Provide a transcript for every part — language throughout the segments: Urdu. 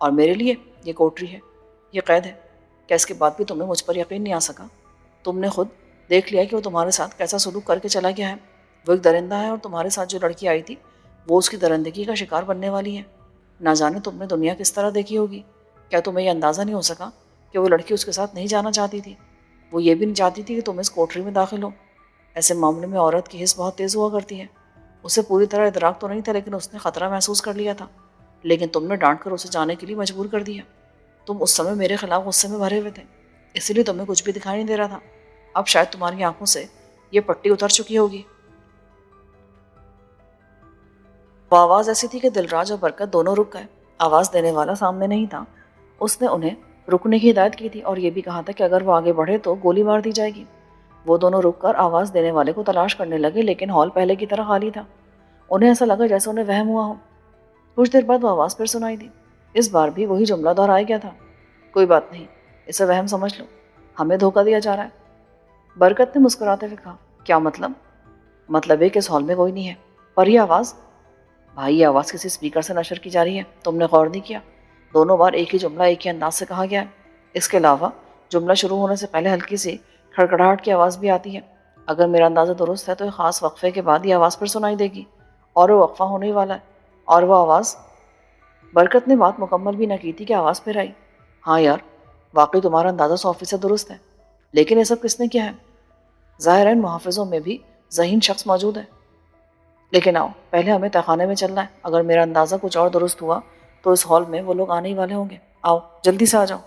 اور میرے لیے یہ کوٹری ہے، یہ قید ہے۔ کیا اس کے بعد بھی تمہیں مجھ پر یقین نہیں آ سکا؟ تم نے خود دیکھ لیا کہ وہ تمہارے ساتھ کیسا سلوک کر کے چلا گیا ہے۔ وہ ایک درندہ ہے اور تمہارے ساتھ جو لڑکی آئی تھی وہ اس کی درندگی کا شکار بننے والی ہے۔ نہ جانے تم نے دنیا کس طرح دیکھی ہوگی، کیا تمہیں یہ اندازہ نہیں ہو سکا کہ وہ لڑکی اس کے ساتھ نہیں جانا چاہتی تھی؟ وہ یہ بھی نہیں چاہتی تھی کہ تم اس کوٹری میں داخل ہو۔ ایسے معاملے میں عورت کی حس بہت تیز ہوا کرتی ہے۔ اسے پوری طرح ادراک تو نہیں تھا، لیکن اس نے خطرہ محسوس کر لیا تھا، لیکن تم نے ڈانٹ کر اسے جانے کے لیے مجبور کر دیا۔ تم اس سمے میرے خلاف غصے میں بھرے ہوئے تھے، اسی لیے تمہیں کچھ بھی دکھائی نہیں دے رہا تھا۔ اب شاید تمہاری آنکھوں سے یہ پٹی اتر چکی ہوگی۔ وہ آواز ایسی تھی کہ دلراج اور برکت دونوں رک گئے۔ آواز دینے والا سامنے نہیں تھا۔ اس نے انہیں رکنے کی ہدایت کی تھی اور یہ بھی کہا تھا کہ اگر وہ آگے بڑھے تو گولی مار دی جائے گی۔ وہ دونوں رک کر آواز دینے والے کو تلاش کرنے لگے، لیکن ہال پہلے کی طرح خالی تھا۔ انہیں ایسا لگا جیسے انہیں وہم ہوا ہو۔ کچھ دیر بعد وہ آواز پھر سنائی دی۔ اس بار بھی وہی جملہ دہرایا گیا تھا، کوئی بات نہیں، اسے وہم سمجھ لو، ہمیں دھوکہ دیا جا رہا ہے۔ برکت نے مسکراتے ہوئے کہا، کیا مطلب؟ مطلب ہے کہ اس ہال میں کوئی نہیں ہے، پر یہ آواز؟ بھائی یہ آواز کسی اسپیکر سے نشر کی جا رہی ہے، تم نے غور نہیں کیا؟ دونوں بار ایک ہی جملہ ایک ہی انداز سے کہا گیا ہے۔ اس کے علاوہ جملہ شروع ہونے سے پہلے ہلکی سی کھڑکھڑاہٹ کی آواز بھی آتی ہے۔ اگر میرا اندازہ درست ہے تو ایک خاص وقفے کے بعد یہ آواز پھر سنائی دے گی، اور وہ وقفہ ہونے والا ہے، اور وہ آواز… برکت نے بات مکمل بھی نہ کی تھی کہ آواز پھر آئی۔ ہاں یار، واقعی تمہارا اندازہ 100% درست ہے، لیکن یہ سب کس نے کیا ہے؟ ظاہر ہے ان محافظوں میں بھی ذہین شخص موجود ہے۔ لیکن آؤ، پہلے ہمیں تہخانے میں چلنا ہے۔ اگر میرا اندازہ کچھ اور درست ہوا تو اس ہال میں وہ لوگ آنے ہی والے ہوں گے۔ آؤ جلدی سے آ جاؤ۔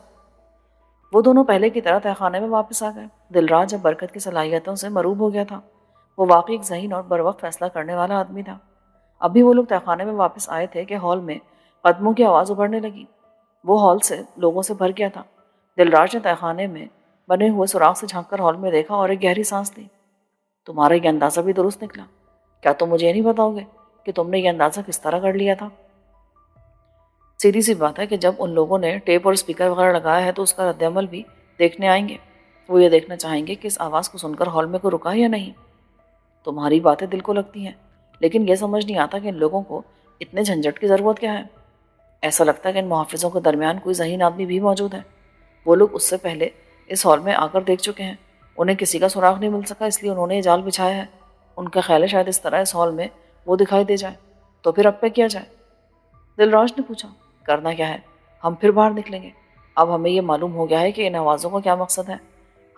وہ دونوں پہلے کی طرح تہخانے میں واپس آ گئے۔ دلراج اب برکت کی صلاحیتوں سے مروب ہو گیا تھا۔ وہ واقعی ایک ذہین اور بروقت فیصلہ کرنے والا آدمی تھا۔ ابھی وہ لوگ تہخانے میں واپس آئے تھے کہ ہال میں قدموں کی آواز ابھرنے لگی۔ وہ ہال سے لوگوں سے بھر گیا تھا۔ دلراج نے تہخانے میں بنے ہوئے سوراخ سے جھانک کر ہال میں دیکھا اور ایک گہری سانس لی۔ تمہارا یہ اندازہ بھی درست نکلا۔ کیا تم مجھے نہیں بتاؤ گے کہ تم نے یہ اندازہ کس طرح کر لیا تھا؟ سیدھی سی بات ہے کہ جب ان لوگوں نے ٹیپ اور اسپیکر وغیرہ لگایا ہے تو اس کا رد عمل بھی دیکھنے آئیں گے۔ وہ یہ دیکھنا چاہیں گے کہ اس آواز کو سن کر ہال میں کوئی رکا ہے یا نہیں۔ تمہاری باتیں دل کو لگتی ہیں، لیکن یہ سمجھ نہیں آتا کہ ان لوگوں کو اتنے جھنجھٹ کی ضرورت کیا ہے۔ ایسا لگتا ہے کہ ان محافظوں کے درمیان کوئی ذہین آدمی بھی موجود ہے۔ وہ لوگ اس سے پہلے اس ہال میں آ کر دیکھ چکے ہیں، انہیں کسی کا سراغ نہیں مل سکا، اس لیے انہوں نے یہ جال بچھایا ہے۔ ان کا خیال ہے شاید اس طرح اس ہال میں وہ دکھائی دے جائے۔ تو پھر اب پہ کیا جائے؟ دلراج نے پوچھا۔ کرنا کیا ہے، ہم پھر باہر نکلیں گے۔ اب ہمیں یہ معلوم ہو گیا ہے کہ ان آوازوں کا کیا مقصد ہے۔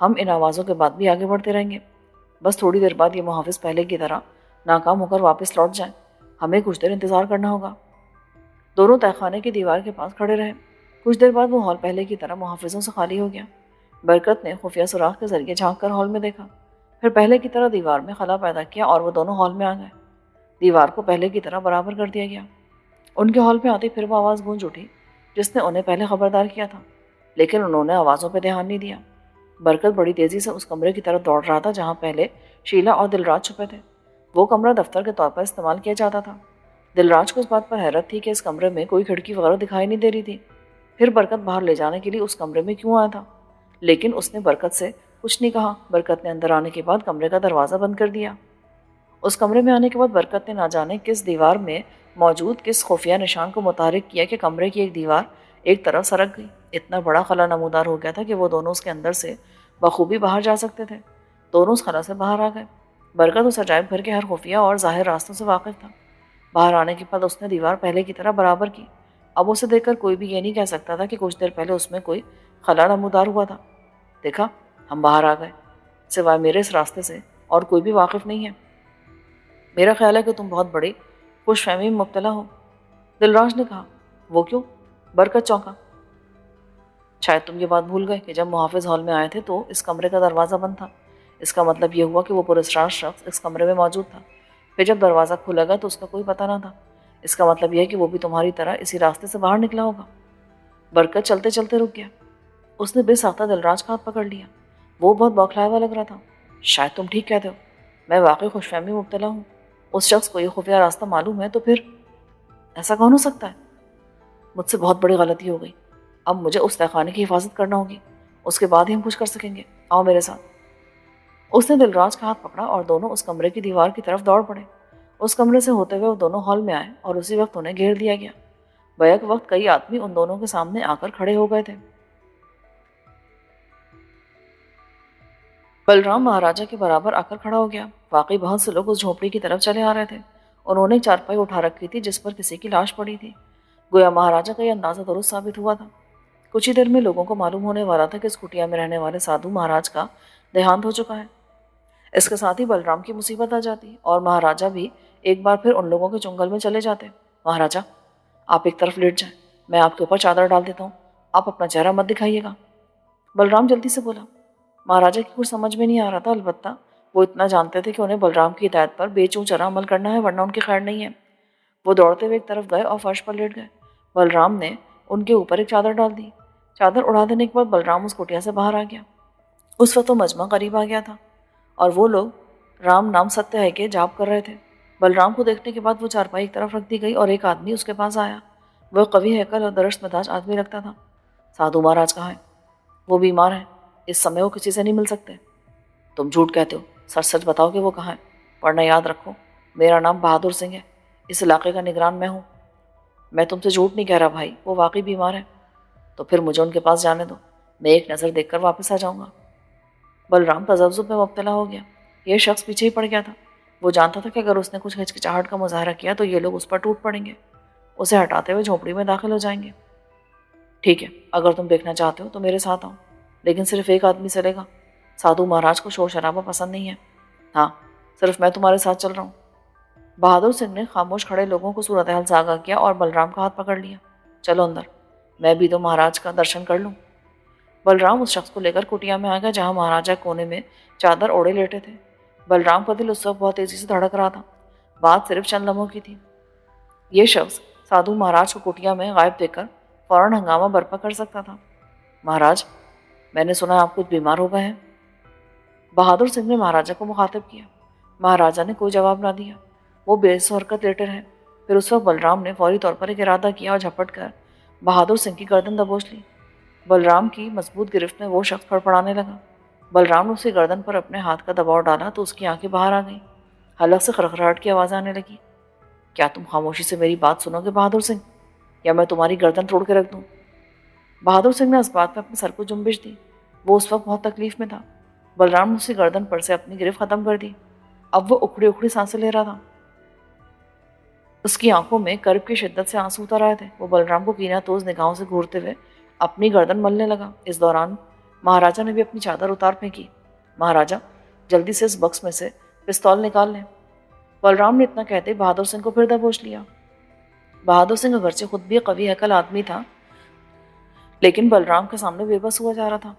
ہم ان آوازوں کے بعد بھی آگے بڑھتے رہیں گے، بس تھوڑی دیر بعد یہ محافظ پہلے کی طرح ناکام ہو کر واپس لوٹ جائیں۔ ہمیں کچھ دیر انتظار کرنا ہوگا۔ دونوں تہخانے کی دیوار کے پاس کھڑے رہے۔ کچھ دیر بعد وہ ہال پہلے کی طرح محافظوں سے خالی ہو گیا۔ برکت نے خفیہ سوراخ کے ذریعے جھانک کر ہال میں دیکھا، پھر پہلے کی طرح دیوار میں خلا پیدا کیا اور وہ دونوں ہال میں آ گئے۔ دیوار کو پہلے کی طرح برابر کر دیا گیا۔ ان کے ہال پہ آتے پھر وہ آواز گونج اٹھی جس نے انہیں پہلے خبردار کیا تھا، لیکن انہوں نے آوازوں پہ دھیان نہیں دیا۔ برکت بڑی تیزی سے اس کمرے کی طرف دوڑ رہا تھا جہاں پہلے شیلا اور دلراج چھپے تھے۔ وہ کمرہ دفتر کے طور پر استعمال کیا جاتا تھا۔ دلراج کو اس بات پر حیرت تھی کہ اس کمرے میں کوئی کھڑکی وغیرہ دکھائی نہیں دے رہی تھی، پھر برکت باہر لے جانے کے لیے اس کمرے میں کیوں آیا تھا؟ لیکن اس نے برکت سے کچھ نہیں کہا۔ برکت نے اندر آنے کے بعد کمرے کا دروازہ بند کر دیا۔ اس کمرے میں آنے کے بعد برکت نے نہ جانے کس دیوار میں موجود کس خفیہ نشان کو متحرک کیا کہ کمرے کی ایک دیوار ایک طرف سرک گئی۔ اتنا بڑا خلا نمودار ہو گیا تھا کہ وہ دونوں اس کے اندر سے بخوبی باہر جا سکتے تھے۔ دونوں اس خلا سے باہر آ گئے۔ برکت اس عجائب گھر کے ہر خفیہ اور ظاہر راستوں سے واقف تھا۔ باہر آنے کے بعد اس نے دیوار پہلے کی طرح برابر کی۔ اب اسے دیکھ کر کوئی بھی یہ نہیں کہہ سکتا تھا کہ کچھ دیر پہلے اس میں کوئی خلا نمودار ہوا تھا۔ دیکھا، ہم باہر آ گئے، سوائے میرے اس راستے سے اور کوئی بھی واقف نہیں ہے۔ میرا خیال ہے کہ تم بہت بڑی خوش فہمی میں مبتلا ہو، دلراج نے کہا۔ وہ کیوں؟ برکت چونکا۔ شاید تم یہ بات بھول گئے کہ جب محافظ ہال میں آئے تھے تو اس کمرے کا دروازہ بند تھا۔ اس کا مطلب یہ ہوا کہ وہ پراسرار شخص اس کمرے میں موجود تھا۔ پھر جب دروازہ کھلا گیا تو اس کا کوئی پتہ نہ تھا۔ اس کا مطلب یہ ہے کہ وہ بھی تمہاری طرح اسی راستے سے باہر نکلا ہوگا۔ برکت چلتے چلتے رک گیا۔ اس نے بے ساختہ دلراج کا ہاتھ پکڑ لیا۔ وہ بہت بوکھلایا ہوا لگ رہا تھا۔ شاید تم ٹھیک کہتے ہو، میں واقعی خوش فہمی میں مبتلا ہوں۔ اس شخص کو یہ خفیہ راستہ معلوم ہے تو پھر ایسا کون ہو سکتا ہے؟ مجھ سے بہت بڑی غلطی ہو گئی۔ اب مجھے اس تہخانے کی حفاظت کرنا ہوگی، اس کے بعد ہی ہم کچھ کر سکیں گے۔ آؤ میرے ساتھ۔ اس نے دلراج کا ہاتھ پکڑا اور دونوں اس کمرے کی دیوار کی طرف دوڑ پڑے۔ اس کمرے سے ہوتے ہوئے وہ دونوں ہال میں آئے اور اسی وقت انہیں گھیر دیا گیا۔ بیک وقت کئی آدمی ان دونوں کے سامنے آ کر کھڑے ہو گئے تھے۔ بلرام مہاراجہ کے برابر آ کر کھڑا ہو گیا۔ واقعی بہت سے لوگ اس جھونپڑی کی طرف چلے آ رہے تھے۔ انہوں نے چارپائی اٹھا رکھی تھی جس پر کسی کی لاش پڑی تھی۔ گویا مہاراجہ کا یہ اندازہ درست ثابت ہوا تھا۔ کچھ ہی دیر میں لوگوں کو معلوم ہونے والا تھا کہ اس کٹیا میں رہنے والے سادھو مہاراج کا دیہانت ہو چکا ہے۔ اس کے ساتھ ہی بلرام کی مصیبت آ جاتی اور مہاراجہ بھی ایک بار پھر ان لوگوں کے چنگل میں چلے جاتے۔ مہاراجہ، آپ ایک طرف لیٹ جائیں، میں آپ کے اوپر چادر ڈال دیتا ہوں، آپ اپنا چہرہ مت دکھائیے گا۔ بلرام جلدی سے بولا۔ مہاراجہ کی کچھ سمجھ میں نہیں آ رہا تھا، البتہ وہ اتنا جانتے تھے کہ انہیں بلرام کی ہدایت پر بے چوں چرا عمل کرنا ہے ورنہ ان کی خیر نہیں ہے۔ وہ دوڑتے ہوئے ایک طرف گئے اور فرش پر لیٹ گئے۔ بلرام نے ان کے اوپر ایک چادر ڈال دی۔ چادر اڑا دینے کے بعد بلرام اس کٹیا سے باہر آ گیا۔ اس وقت وہ مجمع قریب آ گیا تھا اور وہ لوگ رام نام ستیہ ہے کے جاپ کر رہے تھے۔ بلرام کو دیکھنے کے بعد وہ چارپائی ایک طرف رکھ دی گئی اور ایک آدمی اس کے پاس آیا۔ وہ قوی ہیکل اور درشت مزاج آدمی لگتا تھا۔ سادھو مہاراج کہاں ہیں؟ وہ بیمار ہیں، اس سمے وہ کسی سے نہیں مل سکتے۔ تم جھوٹ کہتے ہو، سچ سچ بتاؤ کہ وہ کہاں ہے، ورنہ یاد رکھو میرا نام بہادر سنگھ ہے، اس علاقے کا نگران میں ہوں۔ میں تم سے جھوٹ نہیں کہہ رہا بھائی، وہ واقعی بیمار ہے۔ تو پھر مجھے ان کے پاس جانے دو، میں ایک نظر دیکھ کر واپس آ جاؤں گا۔ بلرام تذبذب میں مبتلا ہو گیا۔ یہ شخص پیچھے ہی پڑ گیا تھا۔ وہ جانتا تھا کہ اگر اس نے کچھ ہچکچاہٹ کا مظاہرہ کیا تو یہ لوگ اس پر ٹوٹ پڑیں گے، اسے ہٹاتے ہوئے جھونپڑی میں داخل ہو جائیں گے۔ ٹھیک ہے، اگر تم دیکھنا چاہتے ہو تو میرے ساتھ آؤ، لیکن صرف ایک آدمی چلے گا۔ سادھو مہاراج کو شور شرابہ پسند نہیں ہے۔ ہاں، صرف میں تمہارے ساتھ چل رہا ہوں۔ بہادر سنگھ نے خاموش کھڑے لوگوں کو صورتحال سے آگاہ کیا اور بلرام کا ہاتھ پکڑ لیا۔ چلو اندر، میں بھی تو مہاراج کا درشن کر لوں۔ بلرام اس شخص کو لے کر کٹیا میں آ گیا جہاں مہاراجہ کونے میں چادر اوڑے لیٹے تھے۔ بلرام کا دل اس وقت بہت تیزی سے دھڑک رہا تھا۔ بات صرف چند لمحوں کی تھی۔ یہ شخص سادھو مہاراج کو کٹیا میں غائب دیکھ کر فوراً ہنگامہ برپا کر سکتا تھا۔ مہاراج، میں نے سنا آپ کچھ بیمار ہو گئے ہیں۔ بہادر سنگھ نے مہاراجہ کو مخاطب کیا۔ مہاراجہ نے کوئی جواب نہ دیا۔ وہ بے حس حرکت لیٹے رہے۔ پھر اس وقت بلرام نے فوری طور پر ایک ارادہ کیا اور جھپٹ کر بہادر سنگھ کی گردن دبوچ لی۔ بلرام کی مضبوط گرفت میں وہ شخص پڑپڑانے لگا۔ بلرام نے اس کی گردن پر اپنے ہاتھ کا دباؤ ڈالا تو اس کی آنکھیں باہر آ گئیں۔ حلق سے خرخراہٹ کی آواز آنے لگی۔ کیا تم خاموشی سے میری بات سنو گے بہادر سنگھ، یا میں تمہاری گردن توڑ کے رکھ دوں؟ بہادر سنگھ نے اس بات پہ اپنے سر کو جنبش دی۔ وہ اس وقت بہت تکلیف میں تھا۔ بلرام نے اس کی گردن پر سے اپنی گرفت ختم کر دی۔ اب وہ اکھڑی اکھڑی سانسیں لے رہا تھا۔ اس کی آنکھوں میں کرب کی شدت سے آنسو اتر آئے تھے۔ وہ بلرام کو کینہ توز نگاہوں سے گھورتے ہوئے اپنی گردن ملنے لگا۔ اس دوران مہاراجہ نے بھی اپنی چادر اتار پھینکی۔ مہاراجہ، جلدی سے اس بکس میں سے پستول نکال لیں۔ بلرام نے اتنا کہتے بہادر سنگھ کو پھر دبوچ لیا۔ بہادر سنگھ اگرچہ خود بھی قوی ہیکل آدمی تھا لیکن بلرام کے سامنے بے بس ہوا جا رہا تھا۔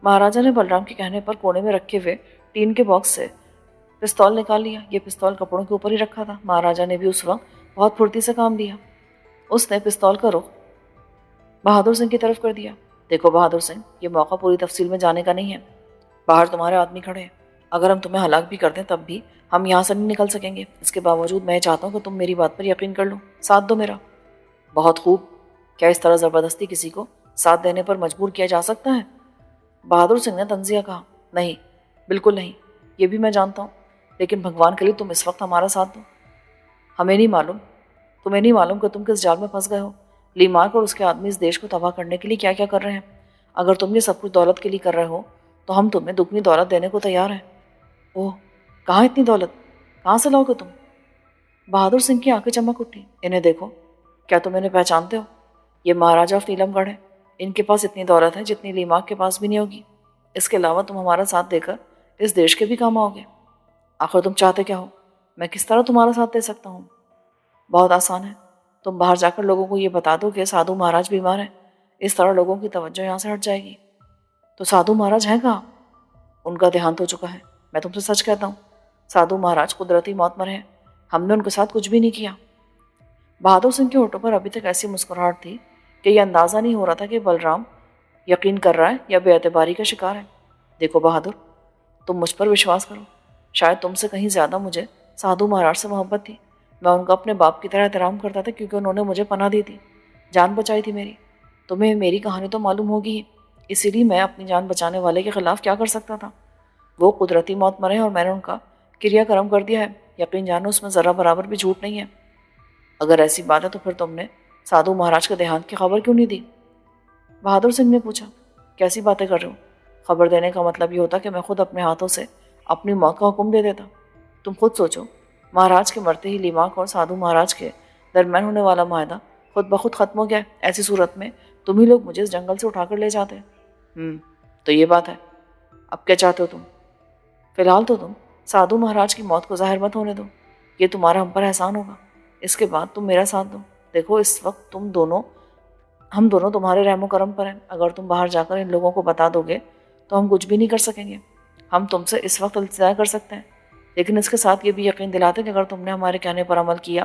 مہاراجہ نے بلرام کے کہنے پر کونے میں رکھے ہوئے ٹین کے باکس سے پستول نکال لیا۔ یہ پستول کپڑوں کے اوپر ہی رکھا تھا۔ مہاراجہ نے بھی اس وقت بہت پھرتی سے کام دیا۔ اس نے پستول کا رخ بہادر سنگھ کی طرف کر دیا۔ دیکھو بہادر سنگھ، یہ موقع پوری تفصیل میں جانے کا نہیں ہے۔ باہر تمہارے آدمی کھڑے ہیں، اگر ہم تمہیں ہلاک بھی کر دیں تب بھی ہم یہاں سے نہیں نکل سکیں گے۔ اس کے باوجود میں چاہتا ہوں کہ تم میری بات پر یقین کر لو، ساتھ دو میرا۔ بہت خوب، کیا اس طرح زبردستی کسی کو ساتھ دینے پر مجبور کیا جا سکتا ہے؟ بہادر سنگھ نے تنزیہ کہا۔ نہیں، بالکل نہیں، یہ بھی میں جانتا ہوں، لیکن بھگوان کے لیے تم اس وقت ہمارا ساتھ دو۔ تمہیں نہیں معلوم کہ تم کس جال میں پھنس گئے ہو۔ لی مارک اور اس کے آدمی اس دیش کو تباہ کرنے کے لیے کیا کیا کر رہے ہیں۔ اگر تم یہ سب کچھ دولت کے لیے کر رہے ہو تو ہم تمہیں دگنی دولت دینے کو تیار ہیں۔ اوہ، کہاں اتنی دولت، کہاں سے لاؤ گے تم؟ بہادر سنگھ کی آنکھیں چمک اٹھی۔ انہیں دیکھو، کیا تم انہیں پہچانتے ہو؟ یہ مہاراجہ آف نیلم گڑھ ہے۔ ان کے پاس اتنی دولت ہے جتنی لی مارک کے پاس بھی نہیں ہوگی۔ اس کے علاوہ تم ہمارا ساتھ دے کر اس دیش کے بھی کام آؤ گے۔ آخر تم چاہتے کیا ہو؟ میں کس طرح تمہارا ساتھ دے سکتا ہوں؟ بہت آسان ہے، تم باہر جا کر لوگوں کو یہ بتا دو کہ سادھو مہاراج بیمار ہیں۔ اس طرح لوگوں کی توجہ یہاں سے ہٹ جائے گی۔ تو سادھو مہاراج ہیں کہاں؟ ان کا دیہانت ہو چکا ہے۔ میں تم سے سچ کہتا ہوں، سادھو مہاراج قدرتی موت مرے ہیں، ہم نے ان کے ساتھ کچھ بھی نہیں کیا۔ بہادر سنگھ کے ہونٹوں پر ابھی تک ایسی مسکراہٹ تھی کہ یہ اندازہ نہیں ہو رہا تھا کہ بلرام یقین کر رہا ہے یا بے اعتباری کا شکار ہے۔ دیکھو بہادر، تم مجھ پر وشواس کرو، شاید تم سے کہیں زیادہ مجھے سادھو مہاراج سے محبت تھی۔ میں ان کا اپنے باپ کی طرح احترام کرتا تھا کیونکہ انہوں نے مجھے پناہ دی تھی، جان بچائی تھی میری۔ تمہیں میری کہانی تو معلوم ہوگی ہی، اسی لیے میں اپنی جان بچانے والے کے خلاف کیا کر سکتا تھا؟ وہ قدرتی موت مرے ہیں اور میں نے ان کا کریا کرم کر دیا ہے۔ یقین جانو اس میں ذرا برابر بھی جھوٹ نہیں ہے۔ اگر ایسی بات ہے تو پھر تم نے سادھو مہاراج کے دیہانت کی خبر کیوں نہیں دی؟ بہادر سنگھ نے پوچھا۔ کیسی باتیں کر رہے ہو؟ خبر دینے کا مطلب یہ ہوتا کہ میں خود اپنے ہاتھوں سے اپنی موت کا حکم دے دیتا۔ تم خود سوچو، مہاراج کے مرتے ہی لیماک اور سادھو مہاراج کے درمیان ہونے والا معاہدہ خود بخود ختم ہو گیا ہے۔ ایسی صورت میں تم ہی لوگ مجھے اس جنگل سے اٹھا کر لے جاتے۔ تو یہ بات ہے، اب کیا چاہتے ہو تم؟ فی الحال تو تم سادھو مہاراج کی موت کو ظاہر مت ہونے دو، یہ تمہارا ہم پر احسان ہوگا۔ اس کے بعد تم میرا ساتھ دو۔ دیکھو اس وقت ہم دونوں تمہارے رحم و کرم پر ہیں۔ اگر تم باہر جا کر ان لوگوں کو بتا دو گے تو ہم کچھ بھی نہیں کر سکیں گے۔ ہم تم سے اس وقت التجا کر سکتے ہیں، لیکن اس کے ساتھ یہ بھی یقین دلاتے کہ اگر تم نے ہمارے کہنے پر عمل کیا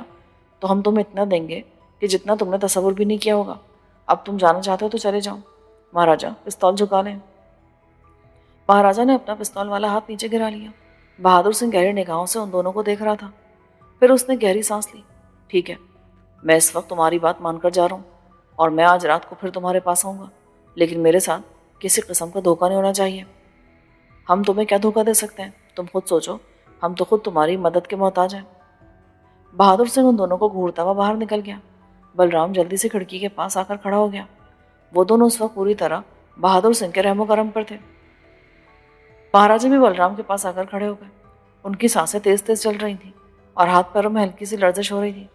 تو ہم تمہیں اتنا دیں گے کہ جتنا تم نے تصور بھی نہیں کیا ہوگا۔ اب تم جانا چاہتے ہو تو چلے جاؤ۔ مہاراجہ پستول جھکا لیں۔ مہاراجہ نے اپنا پستول والا ہاتھ نیچے گرا لیا۔ بہادر سنگھ گہری نگاہوں سے ان دونوں کو دیکھ رہا تھا۔ پھر اس نے گہری سانس لی۔ ٹھیک ہے، میں اس وقت تمہاری بات مان کر جا رہا ہوں اور میں آج رات کو پھر تمہارے پاس آؤں گا، لیکن میرے ساتھ کسی قسم کا دھوکہ نہیں ہونا چاہیے۔ ہم تمہیں کیا دھوکہ دے سکتے ہیں؟ تم خود سوچو، ہم تو خود تمہاری مدد کے محتاج ہیں۔ بہادر سنگھ ان دونوں کو گھورتا ہوا باہر نکل گیا۔ بلرام جلدی سے کھڑکی کے پاس آ کر کھڑا ہو گیا۔ وہ دونوں اس وقت پوری طرح بہادر سنگھ کے رحم و کرم پر تھے۔ مہاراجہ بھی بلرام کے پاس آ کر کھڑے ہو گئے۔ ان کی سانسیں تیز تیز چل رہی تھیں اور ہاتھ پیروں میں ہلکی سی لرزش ہو رہی تھی۔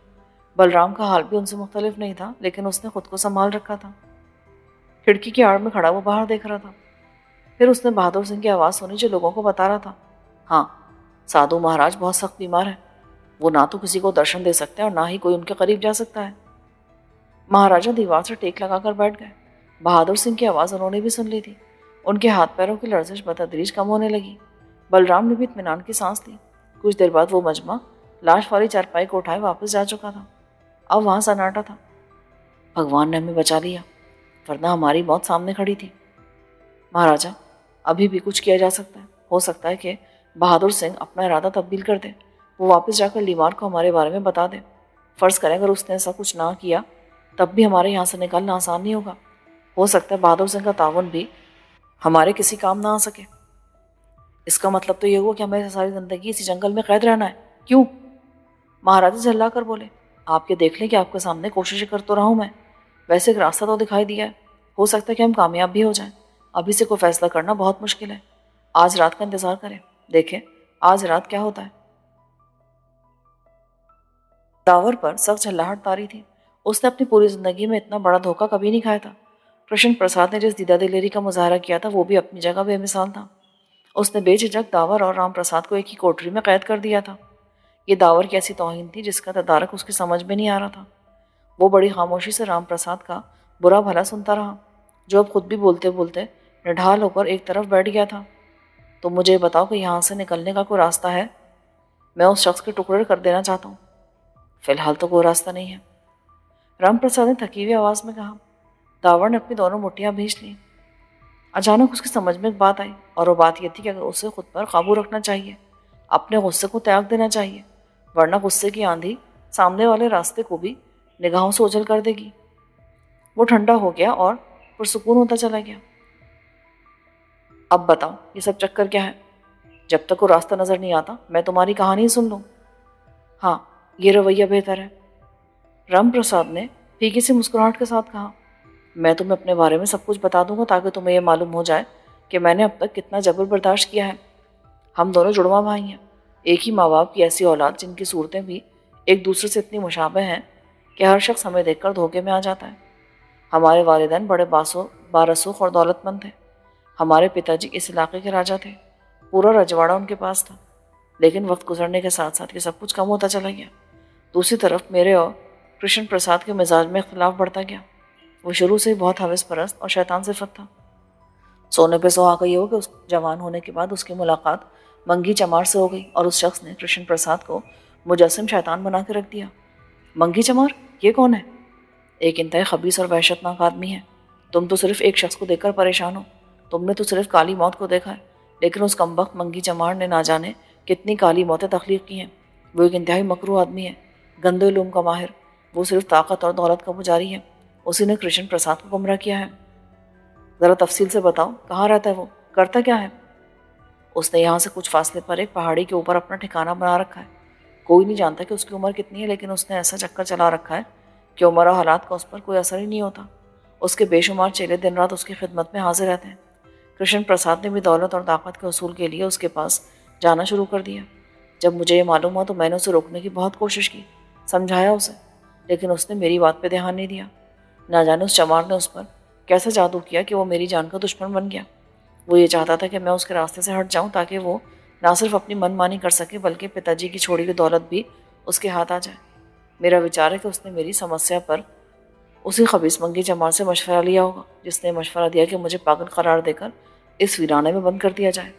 بلرام کا حال بھی ان سے مختلف نہیں تھا، لیکن اس نے خود کو سنبھال رکھا تھا۔ کھڑکی کی آڑ میں کھڑا وہ باہر دیکھ رہا تھا۔ پھر اس نے بہادر سنگھ کی آواز سنی جو لوگوں کو بتا رہا تھا، ہاں، سادھو مہاراج بہت سخت بیمار ہیں۔ وہ نہ تو کسی کو درشن دے سکتے ہیں اور نہ ہی کوئی ان کے قریب جا سکتا ہے۔ مہاراجہ دیوار سے ٹیک لگا کر بیٹھ گئے۔ بہادر سنگھ کی آواز انہوں نے بھی سن لی تھی۔ ان کے ہاتھ پیروں کی لرزش بتدریج کم ہونے لگی۔ بلرام نے بھی اطمینان کی سانس لی۔ کچھ دیر بعد وہ مجمع لاش والی چارپائی کو اٹھائے واپس جا چکا تھا۔ اب وہاں سناٹا تھا۔ بھگوان نے ہمیں بچا لیا، ورنہ ہماری موت سامنے کھڑی تھی۔ مہاراجہ، ابھی بھی کچھ کیا جا سکتا ہے۔ ہو سکتا ہے کہ بہادر سنگھ اپنا ارادہ تبدیل کر دے۔ وہ واپس جا کر لیمار کو ہمارے بارے میں بتا دے۔ فرض کریں اگر اس نے ایسا کچھ نہ کیا تب بھی ہمارے یہاں سے نکلنا آسان نہیں ہوگا۔ ہو سکتا ہے بہادر سنگھ کا تعاون بھی ہمارے کسی کام نہ آ سکے۔ اس کا مطلب تو یہ ہوا کہ ہمیں ساری زندگی اسی جنگل میں قید رہنا ہے۔ کیوں؟ مہاراجہ جھلا کر بولے، آپ یہ دیکھ لیں کہ آپ کے سامنے کوششیں کر تو رہا ہوں میں، ویسے ایک راستہ تو دکھائی دیا ہے۔ ہو سکتا ہے کہ ہم کامیاب بھی ہو جائیں۔ ابھی سے کوئی فیصلہ کرنا بہت مشکل ہے۔ آج رات کا انتظار کریں، دیکھیں آج رات کیا ہوتا ہے۔ داور پر سخت جھلاہٹ طاری تھی۔ اس نے اپنی پوری زندگی میں اتنا بڑا دھوکہ کبھی نہیں کھایا تھا۔ کرشن پرساد نے جس دیدہ دلیری کا مظاہرہ کیا تھا وہ بھی اپنی جگہ بے مثال تھا۔ اس نے بے جھجک داور اور رام پرساد کو ایک ہی کوٹری میں قید کر دیا تھا۔ یہ داور کی ایسی توہین تھی جس کا تدارک اس کی سمجھ میں نہیں آ رہا تھا۔ وہ بڑی خاموشی سے رام پرساد کا برا بھلا سنتا رہا، جو اب خود بھی بولتے بولتے نڈھال ہو کر ایک طرف بیٹھ گیا تھا۔ تو مجھے بتاؤ کہ یہاں سے نکلنے کا کوئی راستہ ہے؟ میں اس شخص کے ٹکڑے کر دینا چاہتا ہوں۔ فی الحال تو کوئی راستہ نہیں ہے، رام پرساد نے تھکی ہوئی آواز میں کہا۔ داور نے اپنی دونوں مٹھیاں بھینچ لیں۔ اچانک اس کی سمجھ میں ایک بات آئی، اور وہ بات یہ تھی کہ اسے خود پر قابو رکھنا چاہیے، اپنے غصے کو تیاگ دینا چاہیے، ورنہ غصے کی آندھی سامنے والے راستے کو بھی نگاہوں سے اوجھل کر دے گی۔ وہ ٹھنڈا ہو گیا اور پرسکون ہوتا چلا گیا۔ اب بتاؤ یہ سب چکر کیا ہے؟ جب تک وہ راستہ نظر نہیں آتا میں تمہاری کہانی سن لوں۔ ہاں، یہ رویہ بہتر ہے، رام پرساد نے پھیکی سی مسکراہٹ کے ساتھ کہا۔ میں تمہیں اپنے بارے میں سب کچھ بتا دوں گا تاکہ تمہیں یہ معلوم ہو جائے کہ میں نے اب تک کتنا جبر برداشت کیا ہے۔ ہم دونوں جڑواں بھائی ہیں، ایک ہی ماں باپ کی ایسی اولاد جن کی صورتیں بھی ایک دوسرے سے اتنی مشابہ ہیں کہ ہر شخص ہمیں دیکھ کر دھوکے میں آ جاتا ہے۔ ہمارے والدین بڑے بارسوخ اور دولت مند تھے۔ ہمارے پتا جی اس علاقے کے راجا تھے، پورا رجواڑہ ان کے پاس تھا، لیکن وقت گزرنے کے ساتھ ساتھ یہ سب کچھ کم ہوتا چلا گیا۔ دوسری طرف میرے اور کرشن پرساد کے مزاج میں اختلاف بڑھتا گیا۔ وہ شروع سے ہی بہت ہوس پرست اور شیطان صفت تھا۔ سونے پہ سہاگا یہ ہو کہ اس جوان ہونے کے بعد اس کی ملاقات منگی چمار سے ہو گئی اور اس شخص نے کرشن پرساد کو مجسم شیطان بنا کے رکھ دیا۔ منگی چمار؟ یہ کون ہے؟ ایک انتہائی خبیث اور وحشتناک آدمی ہے۔ تم تو صرف ایک شخص کو دیکھ کر پریشان ہو۔ تم نے تو صرف کالی موت کو دیکھا ہے، لیکن اس کمبخت منگی چمار نے نہ جانے کتنی کالی موتیں تخلیق کی ہیں۔ وہ ایک انتہائی مکروہ آدمی ہے، گندے علوم کا ماہر۔ وہ صرف طاقت اور دولت کا پجاری ہے۔ اسی نے کرشن پرساد کو گمراہ کیا ہے۔ ذرا تفصیل سے بتاؤ، کہاں رہتا ہے وہ، کرتا کیا ہے؟ اس نے یہاں سے کچھ فاصلے پر ایک پہاڑی کے اوپر اپنا ٹھکانہ بنا رکھا ہے۔ کوئی نہیں جانتا کہ اس کی عمر کتنی ہے، لیکن اس نے ایسا چکر چلا رکھا ہے کہ عمر اور حالات کا اس پر کوئی اثر ہی نہیں ہوتا۔ اس کے بے شمار چیلے دن رات اس کی خدمت میں حاضر رہتے ہیں۔ کرشن پرساد نے بھی دولت اور طاقت کے حصول کے لیے اس کے پاس جانا شروع کر دیا۔ جب مجھے یہ معلوم ہوا تو میں نے اسے روکنے کی بہت کوشش کی، سمجھایا اسے، لیکن اس نے میری بات پہ دھیان نہیں دیا۔ نہ جانے اس چمار نے اس پر کیسا جادو کیا کہ وہ میری جان کا دشمن بن گیا۔ وہ یہ چاہتا تھا کہ میں اس کے راستے سے ہٹ جاؤں تاکہ وہ نہ صرف اپنی من مانی کر سکے بلکہ پتا جی کی چھوڑی ہوئی دولت بھی اس کے ہاتھ آ جائے۔ میرا وچار ہے کہ اس نے میری سمسیا پر اسی خبیث منگی چمار سے مشورہ لیا ہوگا جس نے مشورہ دیا کہ مجھے پاگل قرار دے کر اس ویرانے میں بند کر دیا جائے۔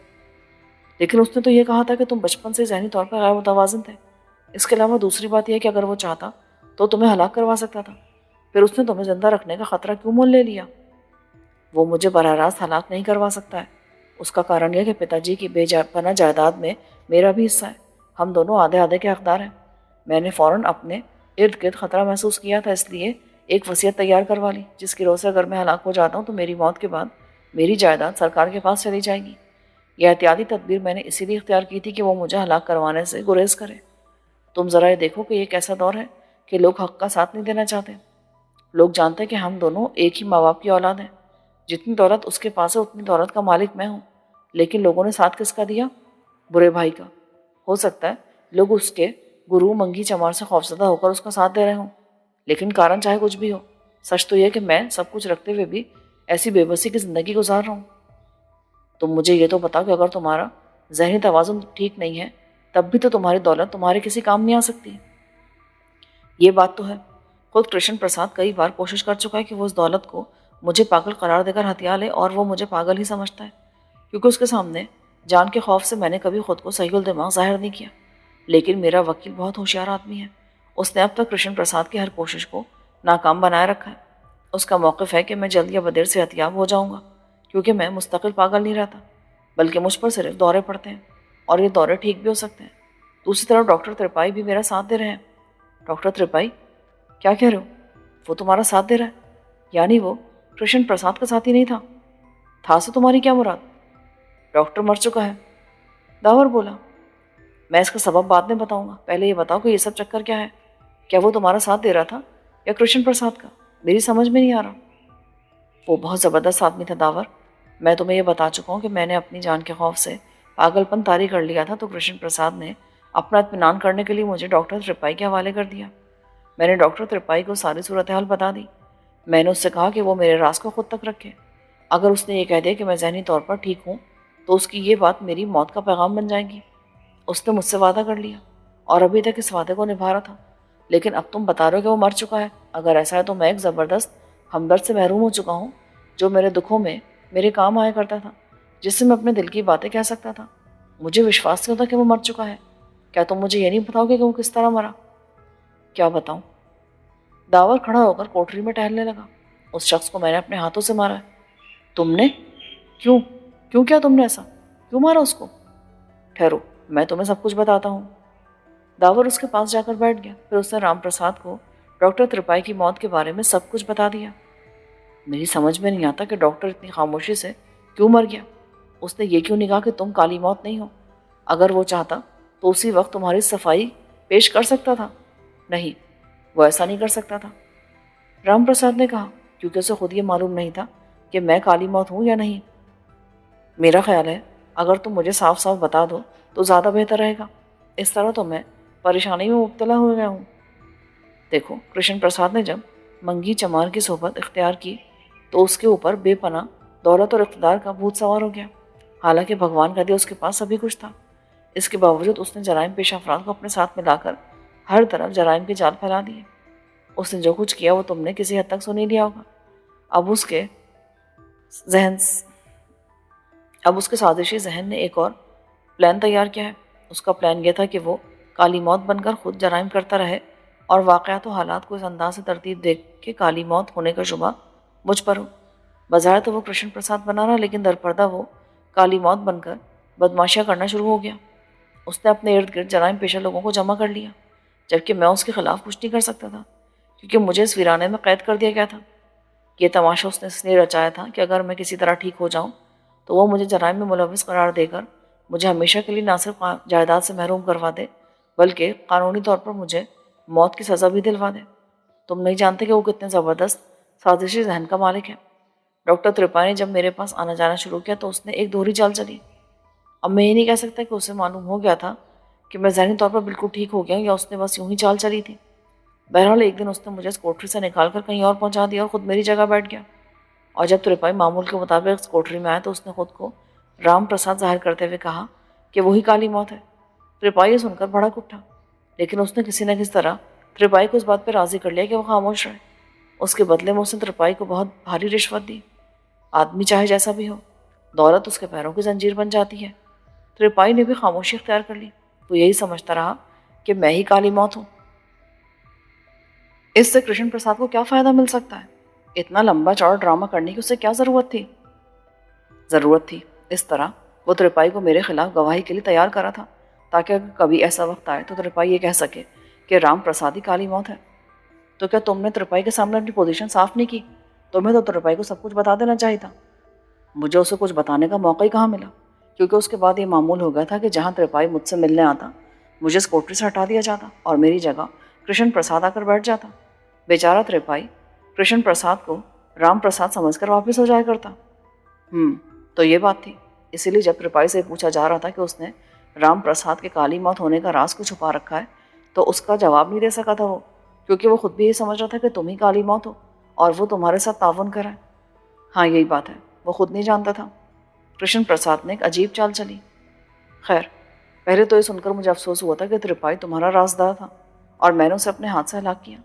لیکن اس نے تو یہ کہا تھا کہ تم بچپن سے ذہنی طور پر غیر متوازن تھے۔ اس کے علاوہ دوسری بات یہ کہ اگر وہ چاہتا تو تمہیں ہلاک کروا سکتا تھا، پھر اس نے تمہیں زندہ رکھنے کا خطرہ کیوں مول لے لیا؟ وہ مجھے براہ راست ہلاک نہیں کروا سکتا ہے۔ اس کا کارن یہ کہ پتا جی کی بے پناہ جائیداد میں میرا بھی حصہ ہے۔ ہم دونوں آدھے آدھے کے حقدار ہیں۔ میں نے فوراً اپنے ارد گرد خطرہ محسوس کیا تھا، اس لیے ایک وصیت تیار کروا لی جس کی روح سے اگر میں ہلاک ہو جاتا ہوں تو میری موت کے بعد میری جائیداد سرکار کے پاس چلی جائے گی۔ یہ احتیاطی تدبیر میں نے اسی لیے اختیار کی تھی کہ وہ مجھے ہلاک کروانے سے گریز کرے۔ تم ذرا یہ دیکھو کہ یہ کیسا دور ہے کہ لوگ حق کا ساتھ نہیں دینا چاہتے۔ لوگ جانتے ہیں کہ ہم دونوں ایک ہی ماں باپ کی اولاد ہیں۔ جتنی دولت اس کے پاس ہے اتنی دولت کا مالک میں ہوں، لیکن لوگوں نے ساتھ کس کا دیا؟ برے بھائی کا۔ ہو سکتا ہے لوگ اس کے گرو منگی چمار سے خوفزدہ ہو کر اس کا ساتھ دے رہے ہوں، لیکن کارن چاہے کچھ بھی ہو، سچ تو یہ کہ میں سب کچھ رکھتے ہوئے بھی ایسی بے بسی کی زندگی گزار رہا ہوں۔ تم مجھے یہ تو بتاؤ کہ اگر تمہارا ذہنی توازن ٹھیک نہیں ہے تب بھی تو تمہاری دولت تمہارے کسی کام نہیں آ سکتی۔ یہ بات تو ہے۔ خود کرشن پرساد کئی بار کوشش کر چکا ہے کہ وہ اس دولت کو مجھے پاگل قرار دے کر ہتھیا لے، اور وہ مجھے پاگل ہی سمجھتا ہے کیونکہ اس کے سامنے جان کے خوف سے میں نے کبھی خود کو صحیح الدماغ ظاہر نہیں کیا۔ لیکن میرا وکیل بہت ہوشیار آدمی ہے۔ اس نے اب تک کرشن پرساد کی ہر کوشش کو ناکام بنائے رکھا ہے۔ اس کا موقف ہے کہ میں جلد یا بدیر سے صحتیاب ہو جاؤں گا، کیونکہ میں مستقل پاگل نہیں رہتا بلکہ مجھ پر صرف دورے پڑتے ہیں، اور یہ دورے ٹھیک بھی ہو سکتے ہیں۔ دوسری طرف ڈاکٹر ترپائی بھی میرا ساتھ دے رہے ہیں۔ ڈاکٹر ترپائی؟ کیا کہہ رہے ہو؟ وہ تمہارا ساتھ دے رہا ہے؟ یعنی وہ کرشن پرساد کا ساتھی نہیں تھا سے تمہاری کیا مراد؟ ڈاکٹر مر چکا ہے، داور بولا۔ میں اس کا سبب بعد میں بتاؤں گا، پہلے یہ بتاؤ کہ یہ سب چکر کیا ہے؟ کیا وہ تمہارا ساتھ دے رہا تھا یا کرشن پرساد کا؟ میری سمجھ میں نہیں آ رہا۔ وہ بہت زبردست آدمی تھا داور۔ میں تمہیں یہ بتا چکا ہوں کہ میں نے اپنی جان کے خوف سے پاگل پن طاری کر لیا تھا، تو کرشن پرساد نے اپنا اطمینان کرنے کے لیے مجھے ڈاکٹر ترپائی کے حوالے کر دیا۔ میں نے ڈاکٹر ترپائی کو ساری صورتحال بتا دی۔ میں نے اس سے کہا کہ وہ میرے راز کو خود تک رکھے۔ اگر اس نے یہ کہہ دیا کہ میں ذہنی طور پر ٹھیک ہوں تو اس کی یہ بات میری موت کا پیغام بن جائے گی۔ اس نے مجھ سے وعدہ کر لیا اور ابھی تک اس وعدے کو نبھا رہا تھا، لیکن اب تم بتا رہے ہو کہ وہ مر چکا ہے۔ اگر ایسا ہے تو میں ایک زبردست ہمدرد سے محروم ہو چکا ہوں جو میرے دکھوں میں میرے کام آیا کرتا تھا، جس سے میں اپنے دل کی باتیں کہہ سکتا تھا۔ مجھے وشواس نہیں ہوتا کہ وہ مر چکا ہے۔ کیا تم مجھے یہ نہیں بتاؤ کہ وہ کس طرح مرا؟ کیا بتاؤں؟ داور کھڑا ہو کر کوٹری میں ٹہلنے لگا۔ اس شخص کو میں نے اپنے ہاتھوں سے مارا ہے۔ تم نے؟ کیوں کیا تم نے ایسا؟ کیوں مارا اس کو؟ ٹھہرو، میں تمہیں سب کچھ بتاتا ہوں۔ داور اس کے پاس جا کر بیٹھ گیا۔ پھر اس نے رام پرساد کو ڈاکٹر ترپائی کی موت کے بارے میں سب کچھ بتا دیا۔ میری سمجھ میں نہیں آتا کہ ڈاکٹر اتنی خاموشی سے کیوں مر گیا۔ اس نے یہ کیوں نہیں کہا کہ تم کالی موت نہیں ہو؟ اگر وہ چاہتا تو اسی وقت تمہاری صفائی پیش کر سکتا تھا۔ نہیں، وہ ایسا نہیں کر سکتا تھا، رام پرساد نے کہا، کیونکہ اسے خود یہ معلوم نہیں تھا کہ میں کالی موت ہوں یا نہیں۔ میرا خیال ہے اگر تم مجھے صاف صاف بتا دو تو زیادہ بہتر رہے گا، اس طرح تو میں پریشانی میں مبتلا ہو گیا ہوں۔ دیکھو، کرشن پرساد نے جب منگی چمار کی صحبت اختیار کی تو اس کے اوپر بے پناہ دولت اور اقتدار کا بھوت سوار ہو گیا۔ حالانکہ بھگوان کا دیا اس کے پاس سبھی کچھ تھا، اس کے باوجود اس نے جرائم پیش افراد کو اپنے ساتھ ملا کر ہر طرف جرائم کے جال پھیلا دیے۔ اس نے جو کچھ کیا وہ تم نے کسی حد تک سن ہی لیا ہوگا۔ اب اس کے سازشی ذہن نے ایک اور پلان تیار کیا ہے۔ اس کا پلان یہ تھا کہ وہ کالی موت بن کر خود جرائم کرتا رہے اور واقعات و حالات کو اس انداز سے ترتیب دے کہ کالی موت ہونے کا شبہ مجھ پر ہو۔ بظاہر تو وہ کرشن پرساد بنا رہا، لیکن درپردہ وہ کالی موت بن کر بدماشیاں کرنا شروع ہو گیا۔ اس نے اپنے ارد گرد جرائم پیشہ لوگوں کو جمع کر لیا، جبکہ میں اس کے خلاف کچھ نہیں کر سکتا تھا کیونکہ مجھے اس ویرانے میں قید کر دیا گیا تھا۔ یہ تماشا اس نے اس لیے رچایا تھا کہ اگر میں کسی طرح ٹھیک ہو جاؤں تو وہ مجھے جرائم میں ملوث قرار دے کر مجھے ہمیشہ کے لیے نہ صرف جائیداد سے محروم کروا دے بلکہ قانونی طور پر مجھے موت کی سزا بھی دلوا دے۔ تم نہیں جانتے کہ وہ کتنے زبردست سازشی ذہن کا مالک ہے۔ ڈاکٹر ترپائی نے جب میرے پاس آنا جانا شروع کیا تو اس نے ایک دوہری چال چلی۔ اب میں یہ نہیں کہہ سکتا کہ اسے معلوم ہو گیا تھا کہ میں ذہنی طور پر بالکل ٹھیک ہو گیا ہوں یا اس نے بس یوں ہی چال چلی تھی۔ بہرحال ایک دن اس نے مجھے اس کوٹری سے نکال کر کہیں اور پہنچا دیا اور خود میری جگہ بیٹھ گیا، اور جب ترپائی معمول کے مطابق اس کوٹری میں آیا تو اس نے خود کو رام پرساد ظاہر کرتے ہوئے کہا کہ وہی کالی موت ہے۔ ترپائی یہ سن کر بھڑک اٹھا، لیکن اس نے کسی نہ کسی طرح ترپائی کو اس بات پہ راضی کر لیا کہ وہ خاموش رہے۔ اس کے بدلے میں اس نے ترپائی کو بہت بھاری رشوت دی۔ آدمی چاہے جیسا بھی ہو، دولت اس کے پیروں کی زنجیر بن جاتی ہے۔ ترپائی نے بھی خاموشی اختیار کر لی۔ وہ یہی سمجھتا رہا کہ میں ہی کالی موت ہوں۔ اس سے کرشن پرساد کو کیا فائدہ مل سکتا ہے؟ اتنا لمبا چوڑا ڈرامہ کرنے کی اسے کیا ضرورت تھی؟ ضرورت تھی اس طرح وہ ترپائی کو میرے خلاف گواہی کے لیے تیار کرا تھا، تاکہ اگر کبھی ایسا وقت آئے تو ترپائی یہ کہہ سکے کہ رام پرساد ہی کالی موت ہے۔ تو کیا تم نے ترپائی کے سامنے اپنی پوزیشن صاف نہیں کی؟ تمہیں تو ترپائی کو سب کچھ بتا دینا چاہیے تھا۔ مجھے اسے کچھ بتانے کا موقع ہی کہاں ملا، کیونکہ اس کے بعد یہ معمول ہو گیا تھا کہ جہاں ترپائی مجھ سے ملنے آتا مجھے اس کوٹری سے ہٹا دیا جاتا اور میری جگہ کرشن پرساد آ کر بیٹھ جاتا۔ بیچارہ ترپائی کرشن پرساد کو رام پرساد سمجھ کر واپس ہو جایا کرتا۔ تو یہ بات تھی۔ اسی لیے جب ترپائی سے پوچھا جا رہا تھا کہ اس نے رام پرساد کے کالی موت ہونے کا راز کو چھپا رکھا ہے تو اس کا جواب نہیں دے سکا تھا وہ، کیونکہ وہ خود بھی یہ سمجھ رہا تھا کہ تم ہی کالی موت ہو اور وہ تمہارے ساتھ تعاون کرا ہے۔ ہاں یہی بات ہے، وہ خود نہیں جانتا تھا۔ کرشن پرساد نے ایک عجیب چال چلی۔ خیر، پہلے تو یہ سن کر مجھے افسوس ہوا تھا کہ ترپائی تمہارا رازدار تھا اور میں نے اسے اپنے ہاتھ سے ہلاک کیا،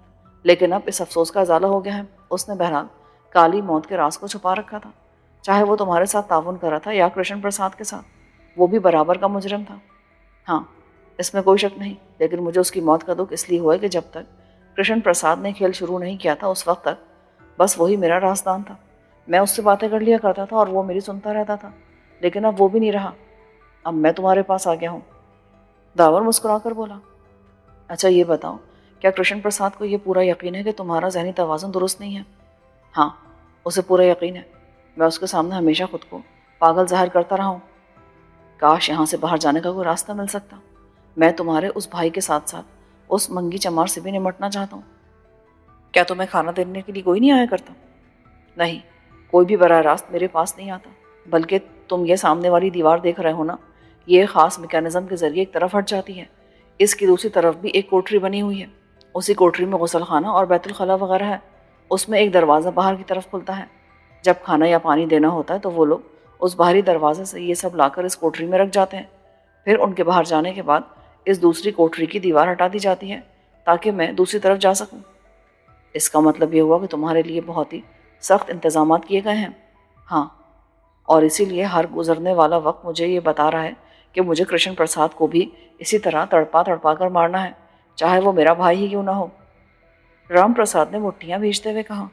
لیکن اب اس افسوس کا ازالہ ہو گیا ہے۔ اس نے بہرحال کالی موت کے راز کو چھپا رکھا تھا، چاہے وہ تمہارے ساتھ تعاون کرا تھا یا کرشن پرساد کے ساتھ، وہ بھی برابر کا مجرم تھا۔ ہاں، اس میں کوئی شک نہیں، لیکن مجھے اس کی موت کا دکھ اس لیے ہوا ہے کہ جب تک کرشن پرساد نے کھیل شروع نہیں کیا تھا اس وقت تک بس وہی میرا رازدان تھا۔ میں اس سے باتیں کر لیا کرتا تھا اور وہ میری سنتا رہتا تھا، لیکن اب وہ بھی نہیں رہا۔ اب میں تمہارے پاس آ گیا ہوں۔ داور مسکرا کر بولا، اچھا یہ بتاؤ، کیا کرشن پرساد کو یہ پورا یقین ہے کہ تمہارا ذہنی توازن درست نہیں ہے؟ ہاں، اسے پورا یقین ہے۔ میں اس کے سامنے ہمیشہ خود کو پاگل ظاہر کرتا رہا ہوں۔ کاش یہاں سے باہر جانے کا کوئی راستہ مل سکتا۔ میں تمہارے اس بھائی کے ساتھ ساتھ اس منگی چمار سے بھی نمٹنا چاہتا ہوں۔ کیا تمہیں کھانا دینے کے لیے کوئی نہیں آیا کرتا؟ نہیں، کوئی بھی براہ راست میرے پاس نہیں آتا، بلکہ تم یہ سامنے والی دیوار دیکھ رہے ہو نا، یہ خاص میکینزم کے ذریعے ایک طرف ہٹ جاتی ہے۔ اس کی دوسری طرف بھی ایک کوٹری بنی ہوئی ہے۔ اسی کوٹری میں غسل خانہ اور بیت الخلاء وغیرہ ہے۔ اس میں ایک دروازہ باہر کی طرف کھلتا ہے۔ جب کھانا یا پانی دینا ہوتا ہے تو وہ لوگ اس باہری دروازے سے یہ سب لا کر اس کوٹری میں رکھ جاتے ہیں۔ پھر ان کے باہر جانے کے بعد اس دوسری کوٹری کی دیوار ہٹا دی جاتی ہے تاکہ میں دوسری طرف جا سکوں۔ اس کا مطلب یہ ہوا کہ تمہارے لیے بہت ہی سخت انتظامات کیے گئے ہیں۔ ہاں، اور اسی لیے ہر گزرنے والا وقت مجھے یہ بتا رہا ہے کہ مجھے کرشن پرساد کو بھی اسی طرح تڑپا تڑپا کر مارنا ہے، چاہے وہ میرا بھائی ہی کیوں نہ ہو۔ رام پرساد نے مٹھیاں بھیجتے ہوئے کہا،